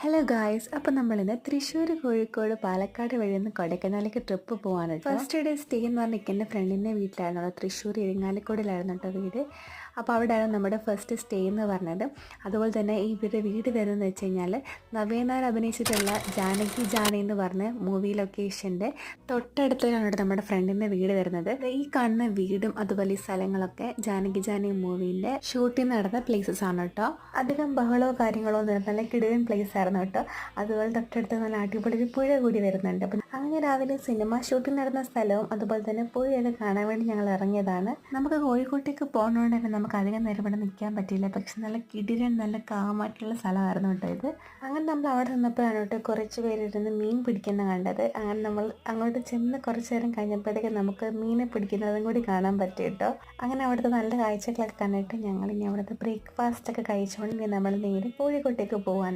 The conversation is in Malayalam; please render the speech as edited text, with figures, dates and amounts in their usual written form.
ഹലോ ഗായ്സ്, അപ്പോൾ നമ്മളിന്ന് തൃശ്ശൂർ, കോഴിക്കോട്, പാലക്കാട് വഴി നിന്ന് കൊടൈക്കനാലിലേക്ക് ട്രിപ്പ് പോകാൻ ഫസ്റ്റ് ഡേ സ്റ്റേ എന്ന് പറഞ്ഞാൽ എൻ്റെ ഫ്രണ്ടിൻ്റെ വീട്ടിലായിരുന്നു. തൃശ്ശൂർ ഇരിങ്ങാലക്കുടിലായിരുന്നു കേട്ടോ വീട്. അപ്പോൾ അവിടെയാണ് നമ്മുടെ ഫസ്റ്റ് സ്റ്റേ എന്ന് പറഞ്ഞത്. അതുപോലെ തന്നെ ഇവരുടെ വീട് വരുന്നതെന്ന് വെച്ച് കഴിഞ്ഞാൽ നവ്യനാർ അഭിനയിച്ചിട്ടുള്ള ജാനകി ജാനി എന്ന് പറഞ്ഞ മൂവി ലൊക്കേഷൻ്റെ തൊട്ടടുത്താണ് നമ്മുടെ ഫ്രണ്ടിൻ്റെ വീട് വരുന്നത്. ഈ കാണുന്ന വീടും അതുപോലെ ഈ സ്ഥലങ്ങളൊക്കെ ജാനകി ജാനി മൂവീൻ്റെ ഷൂട്ടിംഗ് നടന്ന പ്ലേസസ് ആണ് കേട്ടോ. അധികം ബഹളമോ കാര്യങ്ങളോ ഒന്നും നല്ല കിടുവൻ പ്ലേസ് ആയിരുന്നു കേട്ടോ. അതുപോലെ തൊട്ടടുത്ത് നല്ല അടിപൊളി ഒരു പുഴ കൂടി വരുന്നുണ്ട്. അപ്പം അങ്ങനെ രാവിലെ സിനിമ ഷൂട്ടിംഗ് നടന്ന സ്ഥലവും അതുപോലെ തന്നെ പുഴയൊക്കെ കാണാൻ വേണ്ടി ഞങ്ങൾ ഇറങ്ങിയതാണ്. നമുക്ക് കോഴിക്കോട്ടേക്ക് പോകുന്നതുകൊണ്ട് തന്നെ നമുക്ക് അധികം നേരം ഇവിടെ നിൽക്കാൻ പറ്റിയില്ല. പക്ഷെ നല്ല കിടിരൻ നല്ല കാമായിട്ടുള്ള സ്ഥലമായിരുന്നു കേട്ടോ ഇത്. അങ്ങനെ നമ്മൾ അവിടെ നിന്നപ്പോഴാണ് കേട്ടോ കുറച്ച് പേരിരുന്ന് മീൻ പിടിക്കുന്ന കണ്ടത്. അങ്ങനെ നമ്മൾ അങ്ങോട്ട് ചെന്ന് കുറച്ച് നേരം കഴിഞ്ഞപ്പോഴത്തേക്ക് നമുക്ക് മീനെ പിടിക്കുന്നതും കൂടി കാണാൻ പറ്റും കേട്ടോ. അങ്ങനെ അവിടുത്തെ നല്ല കാഴ്ചകളൊക്കെ കണ്ടിട്ട് ഞങ്ങൾ ഇനി അവിടുത്തെ ബ്രേക്ക്ഫാസ്റ്റ് ഒക്കെ കഴിച്ചുകൊണ്ട് നമ്മൾ നേരെ കോഴിക്കോട്ടേക്ക് പോകാൻ